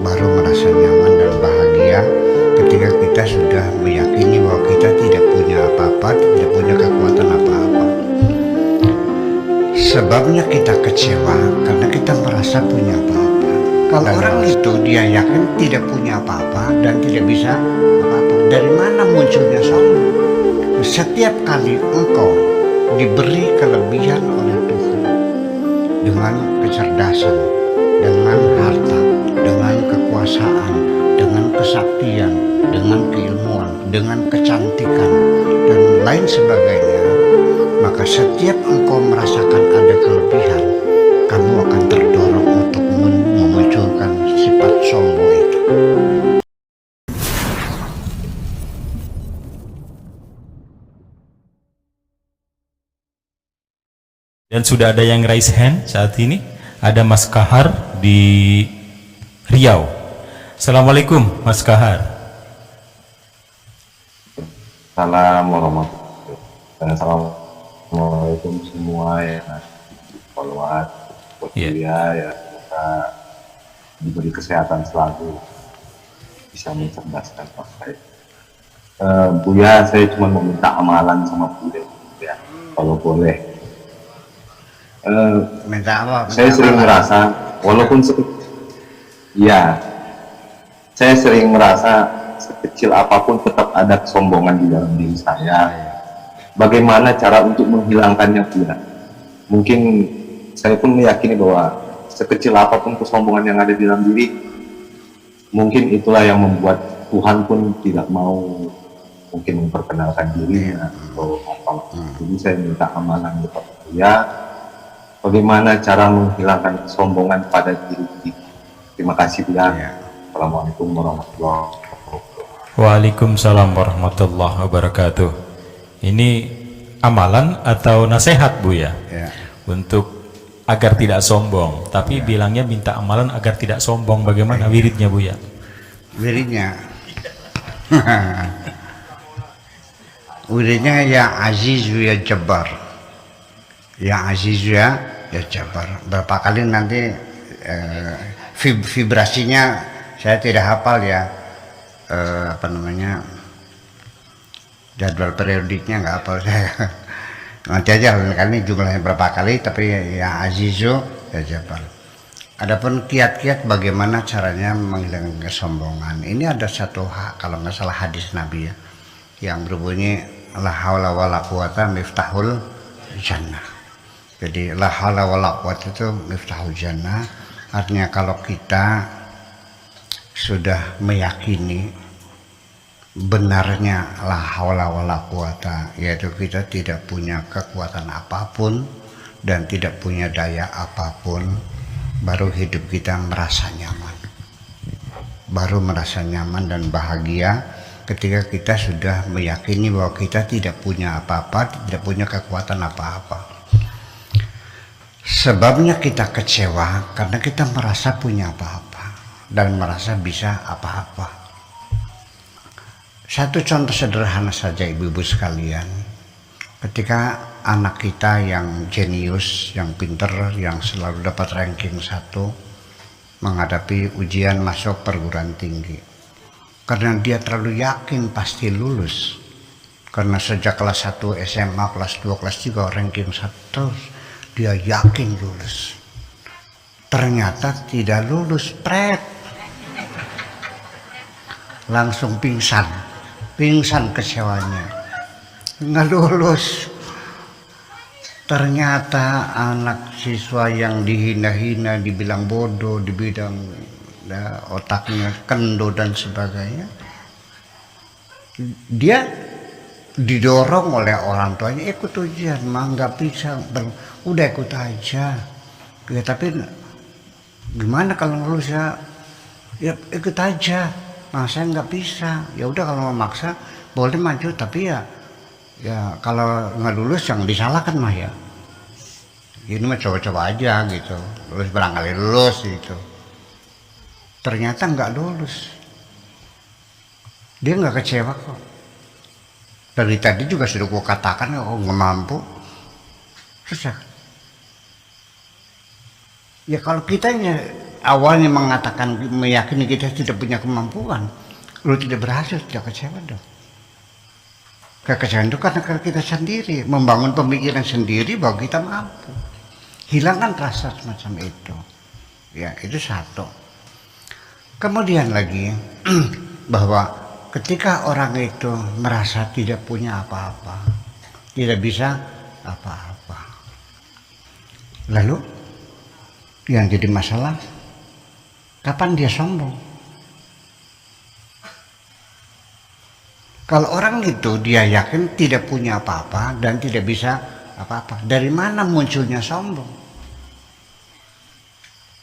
baru merasa nyaman dan bahagia ketika kita sudah meyakini bahwa kita tidak punya apa-apa, tidak punya kekuatan apa-apa. Sebabnya kita kecewa karena kita merasa punya apa-apa. Kalau orang itu dia yakin tidak punya apa-apa dan tidak bisa apa-apa, dari mana munculnya sombong? Setiap kali engkau diberi kelebihan oleh Tuhan dengan kecerdasan, dengan harta, dengan kekuasaan, dengan kesaktian, dengan keilmuan, dengan kecantikan, dan lain sebagainya, maka setiap engkau merasakan ada kelebihan, kamu akan terdorong untuk memunculkan sifat sombong itu. Dan sudah ada yang raise hand saat ini. Ada Mas Kahar di Riau. Assalamualaikum Mas Kahar. Assalamualaikum semua ya, followers, ya, semoga diberi kesehatan selalu, bisa mencerdaskan orang. Buya, saya cuma meminta amalan sama Buya, ya, kalau boleh. Minta apa? Saya sering merasa, walaupun saya sering merasa sekecil apapun tetap ada kesombongan di dalam diri saya. Bagaimana cara untuk menghilangkannya, Buya? Mungkin saya pun meyakini bahwa sekecil apapun kesombongan yang ada di dalam diri, mungkin itulah yang membuat Tuhan pun tidak mau mungkin memperkenalkan dirinya atau apa. Jadi saya minta amalan kepada Buya, bagaimana cara menghilangkan kesombongan pada diri kita. Terima kasih, Buya. Assalamualaikum warahmatullahi wabarakatuh. Waalaikumsalam warahmatullahi wabarakatuh. Ini amalan atau nasihat Buya? Ya. Untuk agar tidak sombong, tapi bilangnya minta amalan agar tidak sombong. Bagaimana wiridnya Buya? Wiridnya wiridnya ya Azizu ya Jabbar, ya Azizu ya Jabbar. Berapa kali nanti vibrasinya saya tidak hafal ya, jadwal periodiknya nggak hafal saya. Nanti aja kali jumlahnya berapa kali, tapi ya Azizu ya Jabbar. Adapun kiat-kiat bagaimana caranya menghilangkan kesombongan, ini ada satu kalau nggak salah hadis Nabi ya, yang berbunyi la haula wala quwata miftahul jannah. Jadi la haula wala quwata itu miftahul jannah, artinya kalau kita sudah meyakini benarnya la haula wala quwata, yaitu kita tidak punya kekuatan apapun dan tidak punya daya apapun, baru hidup kita merasa nyaman, baru merasa nyaman dan bahagia ketika kita sudah meyakini bahwa kita tidak punya apa-apa, tidak punya kekuatan apa-apa. Sebabnya kita kecewa karena kita merasa punya apa-apa dan merasa bisa apa-apa. Satu contoh sederhana saja ibu-ibu sekalian, ketika anak kita yang jenius, yang pinter, yang selalu dapat ranking 1 menghadapi ujian masuk perguruan tinggi, karena dia terlalu yakin pasti lulus, karena sejak kelas 1 SMA, kelas 2, kelas 3 ranking 1 dia yakin lulus, ternyata tidak lulus, langsung pingsan kecewanya, nggak lulus. Ternyata anak siswa yang dihina-hina, dibilang bodoh, dibilang otaknya kendo dan sebagainya, dia didorong oleh orang tuanya, ikut ujian, mah nggak bisa, udah ikut aja ya, tapi gimana kalau lulus ya ikut aja, nah saya nggak bisa, ya udah kalau mau maksa boleh maju, tapi ya kalau nggak lulus jangan disalahkan mah ya, ini mah coba-coba aja gitu, lulus barangkali lulus gitu. Ternyata nggak lulus, dia nggak kecewa kok. Dari tadi juga sudah gua katakan, oh nggak mampu, susah. Ya kalau kitanya awalnya mengatakan meyakini kita tidak punya kemampuan, lalu tidak berhasil, tidak kecewa dong. Kekecewaan itu karena kita sendiri membangun pemikiran sendiri bahwa kita mampu. Hilangkan rasa semacam itu. Ya, itu satu. Kemudian lagi bahwa ketika orang itu merasa tidak punya apa-apa, tidak bisa apa-apa, lalu yang jadi masalah, kapan dia sombong? Kalau orang itu dia yakin tidak punya apa-apa dan tidak bisa apa-apa, dari mana munculnya sombong?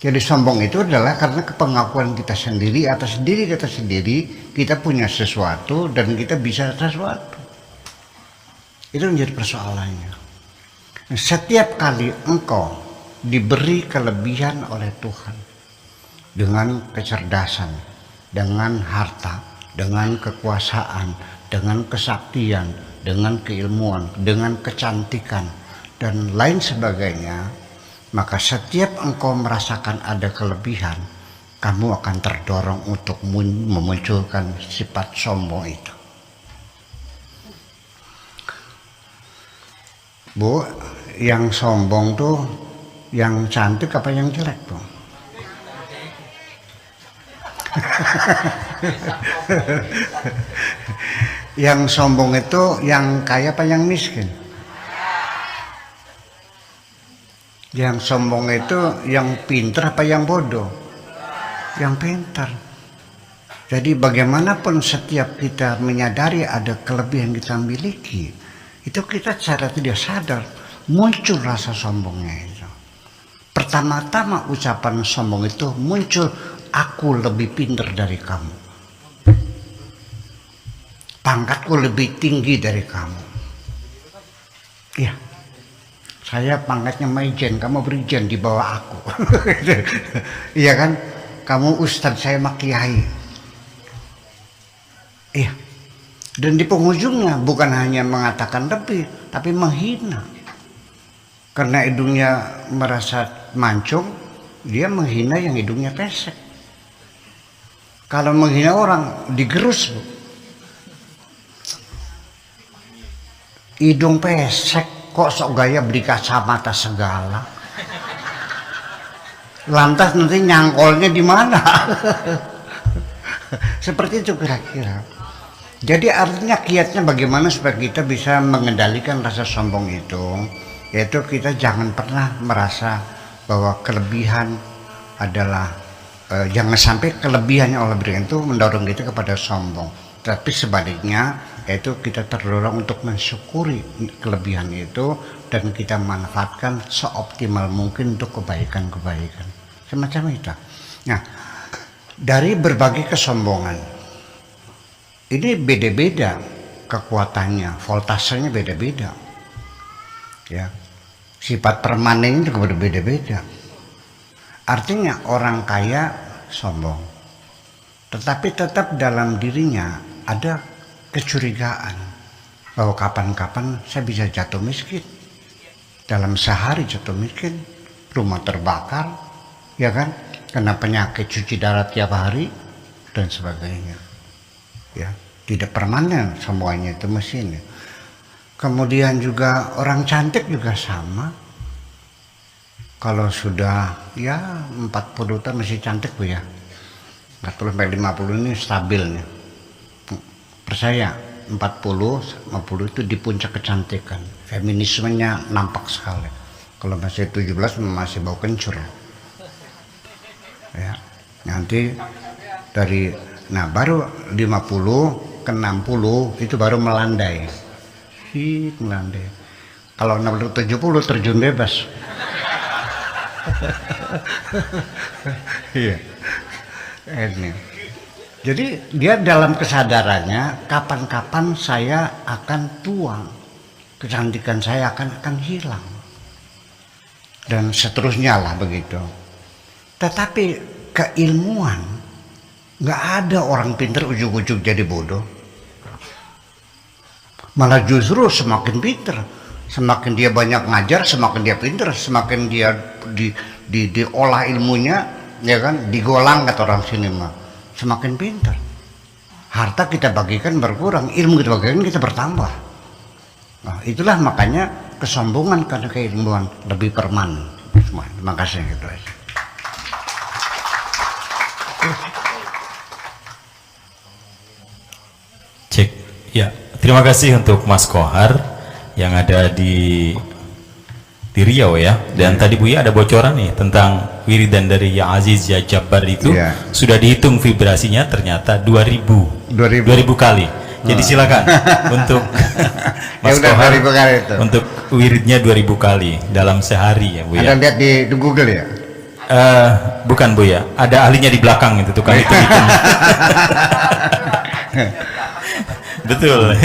Jadi sombong itu adalah karena kepengakuan kita sendiri atas diri kita sendiri, kita punya sesuatu dan kita bisa sesuatu. Itu menjadi persoalannya. Setiap kali engkau diberi kelebihan oleh Tuhan dengan kecerdasan, dengan harta, dengan kekuasaan, dengan kesaktian, dengan keilmuan, dengan kecantikan, dan lain sebagainya, maka setiap engkau merasakan ada kelebihan, kamu akan terdorong untuk memunculkan sifat sombong itu. Bu, yang sombong tuh yang cantik apa yang jelek tuh? Yang sombong itu yang kaya apa yang miskin? Yang sombong itu yang pintar apa yang bodoh? Yang pintar. Jadi bagaimanapun setiap kita menyadari ada kelebihan kita miliki, itu kita secara tidak sadar muncul rasa sombongnya itu. Pertama-tama ucapan sombong itu muncul, aku lebih pintar dari kamu, pangkatku lebih tinggi dari kamu. Ya, saya pangkatnya Maijen, kamu Brigjen di bawah aku. Iya kan, kamu Ustadz, saya Makiai. Iya, dan di penghujungnya bukan hanya mengatakan lebih, tapi menghina. Karena hidungnya merasa mancung, dia menghina yang hidungnya pesek. Kalau menghina orang digerus, Bu. Hidung pesek kok sok gaya beli kacamata segala. Lantas nanti nyangkolnya di mana? Seperti itu kira-kira. Jadi artinya kiatnya bagaimana supaya kita bisa mengendalikan rasa sombong itu, yaitu kita jangan pernah merasa bahwa kelebihan adalah jangan sampai kelebihannya Allah berikan itu mendorong kita kepada sombong, tapi sebaliknya yaitu kita terdorong untuk mensyukuri kelebihan itu dan kita manfaatkan seoptimal mungkin untuk kebaikan-kebaikan semacam itu. Nah, dari berbagai kesombongan ini beda-beda kekuatannya, voltasenya beda-beda, ya, sifat permanennya juga berbeda-beda. Artinya orang kaya sombong, tetapi tetap dalam dirinya ada kecurigaan bahwa kapan-kapan saya bisa jatuh miskin, dalam sehari jatuh miskin, rumah terbakar, ya kan, kena penyakit cuci darah tiap hari dan sebagainya. Ya, tidak permanen semuanya itu mesin. Kemudian juga orang cantik juga sama. Kalau sudah ya 40 tahun masih cantik, Bu, ya. 40 sampai 50 ini stabilnya. Percaya 40-50 itu di puncak kecantikan. Feminismenya nampak sekali. Kalau masih 17 masih bau kencur. Ya, nanti dari baru 50 ke 60 itu baru melandai. Melandai. Kalau 60-70 terjun bebas. Iya. Ini. Jadi dia dalam kesadarannya kapan-kapan saya akan tua, kecantikan saya akan hilang, dan seterusnya lah begitu. Tetapi keilmuan, nggak ada orang pintar ujug-ujug jadi bodoh. Malah justru semakin pintar, semakin dia banyak ngajar, semakin dia pintar, semakin dia diolah ilmunya, ya kan, digolang kata orang sini mah, semakin pintar. Harta kita bagikan berkurang, ilmu kita bagikan kita bertambah. Nah, itulah makanya kesombongan karena keilmuan lebih permanen. Terima kasih gitu aja. Cek. Ya, terima kasih untuk Mas Kohar yang ada di Riau ya. Dan tadi Buya ada bocoran nih tentang wiridan dari Ya Aziz Ya Jabbar itu. Iya. Sudah dihitung vibrasinya ternyata 2000 kali. Jadi silakan untuk Mas udah Kohar 2000 kali itu. untuk wiridnya 2000 kali dalam sehari ya Bu Ada ya. lihat di Google ya? Bukan Bu ya, ada ahlinya di belakang itu tukang hitung-hitung. Betul.